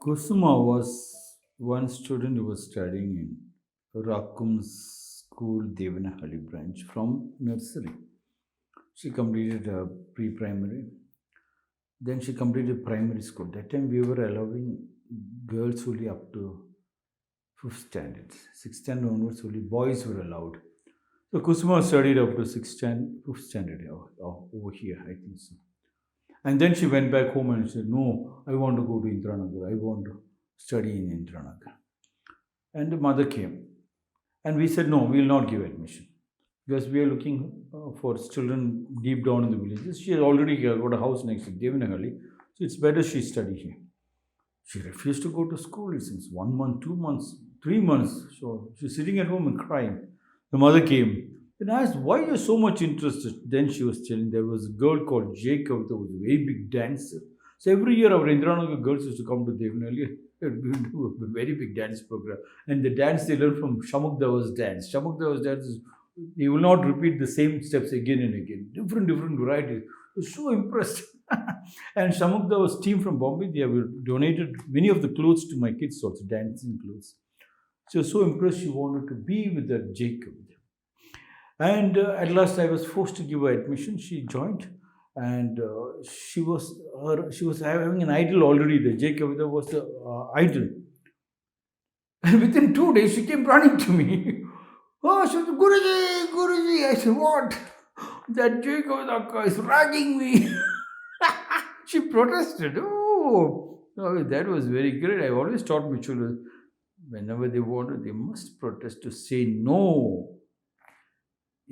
Kusuma was one student who was studying in Rakum's school, Devanahalli branch from nursery. She completed pre-primary. Then she completed primary school. That time we were allowing girls only up to fifth standard. Sixth standard onwards only boys were allowed. So Kusuma studied up to fifth standard over here, I think so. And then she went back home and said, "No, I want to go to Indranagar. I want to study in Indranagar." And the mother came. And we said, "No, we will not give admission. Because we are looking for children deep down in the villages. She has already got a house next to Devanahalli. So it's better she study here." She refused to go to school since 1 month, 2 months, 3 months. So she's sitting at home and crying. The mother came. Then I asked, "Why you're so much interested?" Then she was telling there was a girl called Jacob that was a very big dancer. So every year our Indranagar girls used to come to Devanali and we would do a very big dance program. And the dance they learned from Shamukdava's dance. Shamukdava's dance is he will not repeat the same steps again and again. Different varieties. I was so impressed. And Shamukdava's team from Bombay, they have donated many of the clothes to my kids also, dancing clothes. She was so impressed she wanted to be with that Jacob. And at last, I was forced to give her admission. She joined, and she was having an idol already. The J. Kavita was the idol, and within 2 days, she came running to me. Oh, she said, "Guruji, Guruji." I said, "What?" "That J. Kavita is ragging me." She protested. Oh, that was very great. I always taught my children whenever they wanted, they must protest to say no.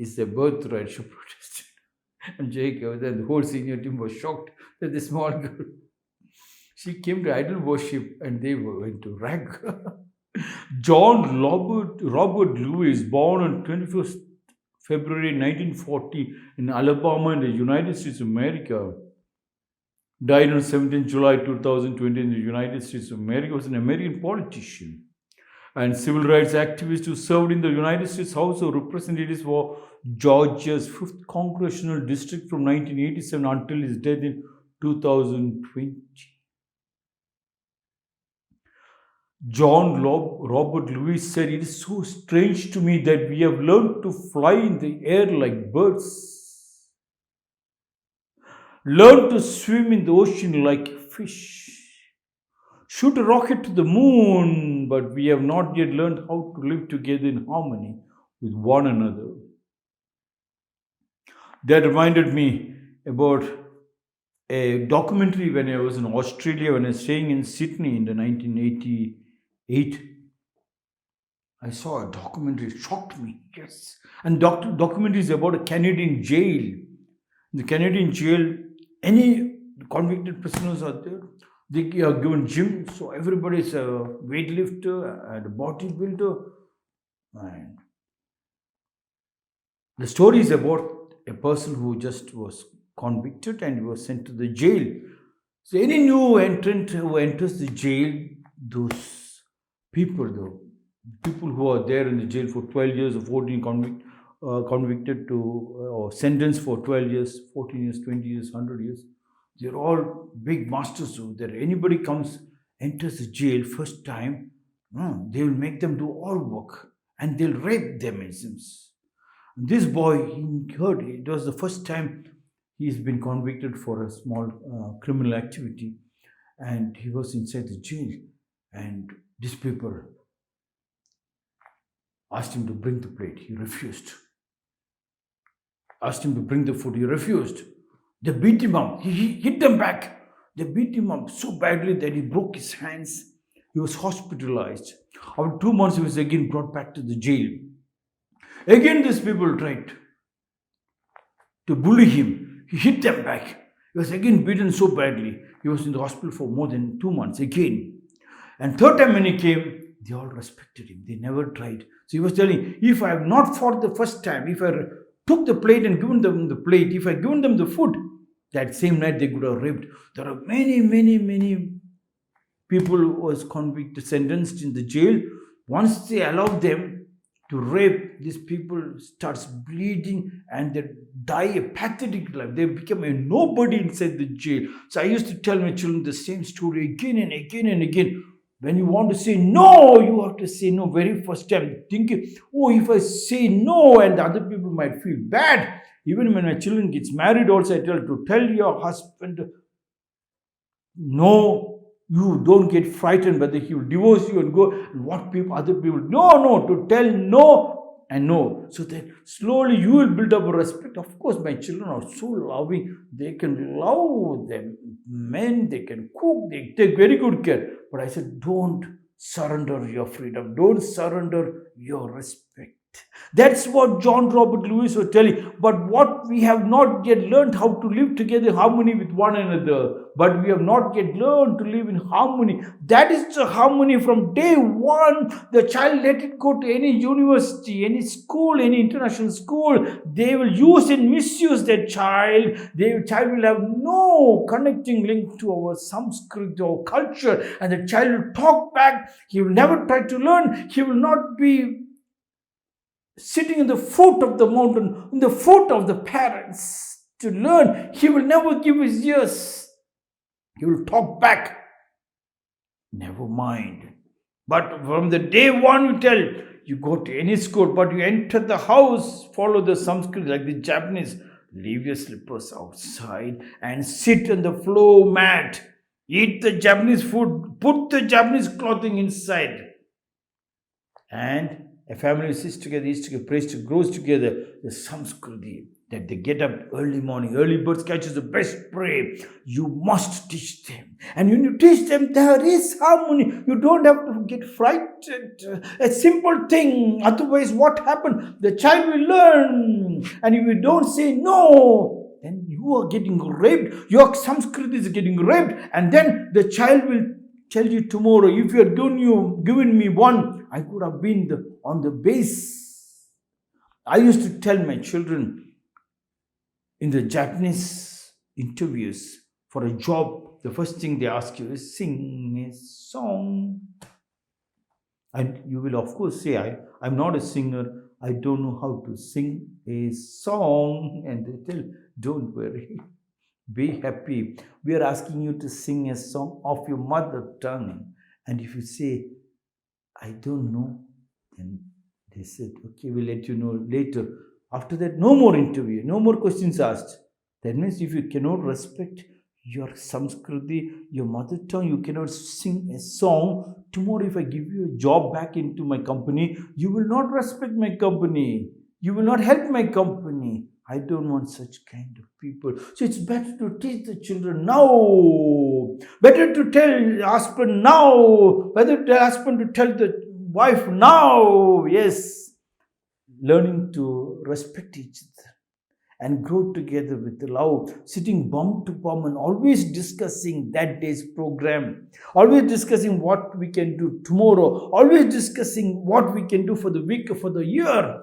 Is a birthright, she protested. And Jacob and the whole senior team was shocked that the small girl, she came to idol worship and they went to rag. John Robert Lewis, born on 21st February 1940 in Alabama in the United States of America, died on 17th July 2020 in the United States of America, was an American politician and civil rights activist who served in the United States House of Representatives for Georgia's 5th Congressional District from 1987 until his death in 2020. Robert Lewis said, "It is so strange to me that we have learned to fly in the air like birds, learn to swim in the ocean like fish, shoot a rocket to the moon, but we have not yet learned how to live together in harmony with one another." That reminded me about a documentary when I was in Australia, when I was staying in Sydney in the 1988. I saw a documentary, it shocked me. Yes. And documentary is about a Canadian jail. In the Canadian jail, any convicted prisoners are there. They are given gym, so everybody is a weightlifter and a bodybuilder. And the story is about a person who just was convicted and was sent to the jail. So any new entrant who enters the jail, those people who are there in the jail for 12 years or 14 convicted to or sentenced for 12 years, 14 years, 20 years, 100 years, they're all big masters. So that anybody enters the jail first time, they will make them do all work and they'll rape them, it seems. This boy, he heard it was the first time he's been convicted for a small criminal activity, and he was inside the jail. And these people asked him to bring the plate. He refused. Asked him to bring the food. He refused. They beat him up. He hit them back. They beat him up so badly that he broke his hands. He was hospitalized. After 2 months, he was again brought back to the jail. Again, these people tried to bully him. He hit them back. He was again beaten so badly. He was in the hospital for more than 2 months again. And third time when he came, they all respected him. They never tried. So he was telling, if I have not fought the first time, if I took the plate and given them the plate, if I given them the food, that same night they could have raped. There are many people who was convicted, sentenced in the jail. Once they allowed them to rape. These people starts bleeding and they die a pathetic life. They become a nobody inside the jail. So I used to tell my children the same story again and again and again. When you want to say no, you have to say no very first time, thinking, oh, if I say no, and the other people might feel bad. Even when my children gets married, also I tell your husband no. You don't get frightened whether he will divorce you and go. What people, other people, no, to tell no and no. So that slowly you will build up a respect. Of course, my children are so loving. They can love them men, they can cook, they take very good care. But I said, don't surrender your freedom, don't surrender your respect. That's what John Robert Lewis was telling. But what we have not yet learned how to live together in harmony with one another. But we have not yet learned to live in harmony. That is the harmony from day one. The child, let it go to any university, any school, any international school. They will use and misuse that child. The child will have no connecting link to our Sanskrit, our culture. And the child will talk back. He will never try to learn. He will not be sitting in the foot of the mountain, in the foot of the parents to learn. He will never give his ears. He will talk back. Never mind. But from the day one, we tell, you go to any school, but you enter the house, follow the Sanskrit like the Japanese. Leave your slippers outside and sit on the floor mat. Eat the Japanese food. Put the Japanese clothing inside. And a family sits together, eats together, prays together, grows together. The Samskriti, that they get up early morning, early birds catches the best prey. You must teach them. And when you teach them, there is harmony. You don't have to get frightened. A simple thing. Otherwise, what happened? The child will learn. And if you don't say no, then you are getting raped. Your Samskriti is getting raped. And then the child will tell you tomorrow, if you had given me one, I could have been on the base. I used to tell my children in the Japanese interviews for a job, the first thing they ask you is sing a song. And you will of course say, I'm not a singer. I don't know how to sing a song. And they tell, don't worry. Be happy. We are asking you to sing a song of your mother tongue. And if you say, I don't know, then they said, okay, we'll let you know later. After that, no more interview, no more questions asked. That means if you cannot respect your Samskriti, your mother tongue, you cannot sing a song. Tomorrow, if I give you a job back into my company, you will not respect my company. You will not help my company. I don't want such kind of people. So it's better to teach the children now. Better to tell the husband now. Better the husband to tell the wife now. Yes. Learning to respect each other and grow together with love. Sitting bum to bum and always discussing that day's program. Always discussing what we can do tomorrow. Always discussing what we can do for the week or for the year.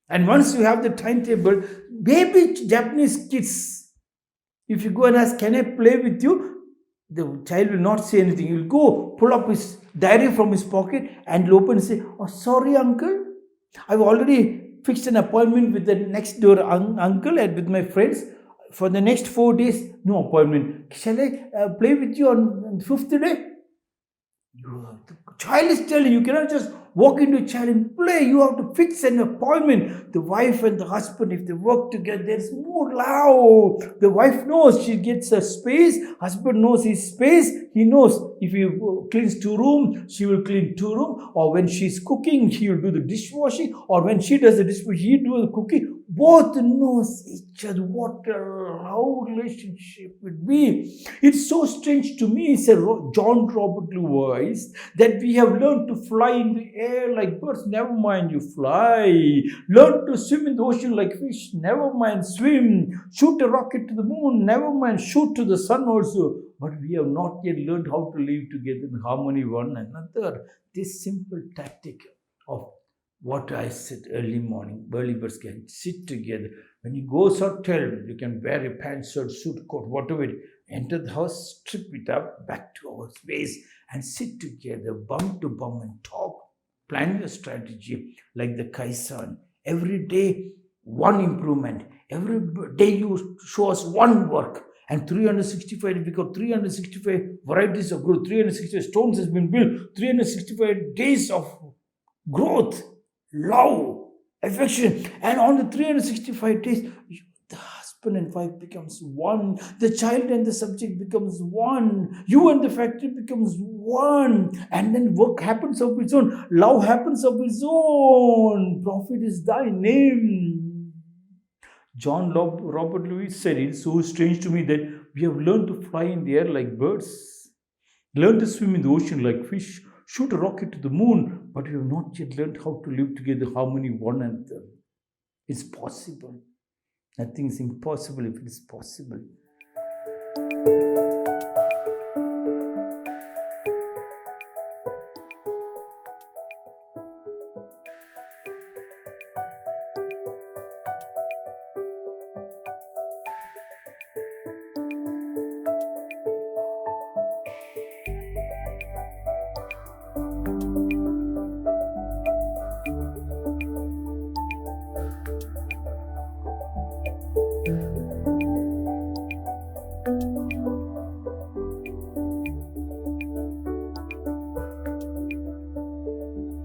And once you have the timetable, baby Japanese kids, if you go and ask, can I play with you? The child will not say anything. He will go, pull up his diary from his pocket and he'll open and say, oh, sorry, uncle. I've already fixed an appointment with the next door uncle and with my friends. For the next 4 days, no appointment. Shall I play with you on the 5th day? The child is telling you cannot just walk into a child and play. You have to fix an appointment. The wife and the husband, if they work together, there's more love. The wife knows she gets her space. Husband knows his space. He knows if he cleans 2 rooms, she will clean 2 rooms. Or when she's cooking, he will do the dishwashing. Or when she does the dishwashing, he do the cooking. Both knows each other. What a love relationship would be. It's so strange to me, said John Robert Lewis, that we have learned to fly in the air like birds. Never mind, you fly. Learn to swim in the ocean like fish. Never mind, swim. Shoot a rocket to the moon. Never mind, shoot to the sun also. But we have not yet learned how to live together in harmony one another. This simple tactic of what I said early morning, early birds can sit together. When you go out, tell them you can wear a pants, shirt, suit, coat, whatever. Enter the house, strip it up, back to our space, and sit together, bum to bum, and talk. planning a strategy like the Kaizen. Every day, one improvement. Every day, you show us one work. And 365, because 365 varieties of growth, 365 stones has been built, 365 days of growth, love, affection. And on the 365 days, the husband and wife becomes one, the child and the subject becomes one, you and the factory becomes one, and then work happens of its own, love happens of its own. Prophet is thy name. John Robert Lewis said, it's so strange to me that we have learned to fly in the air like birds, learned to swim in the ocean like fish, shoot a rocket to the moon, but we have not yet learned how to live together, harmony, one another. It's possible. Nothing is impossible if it is possible.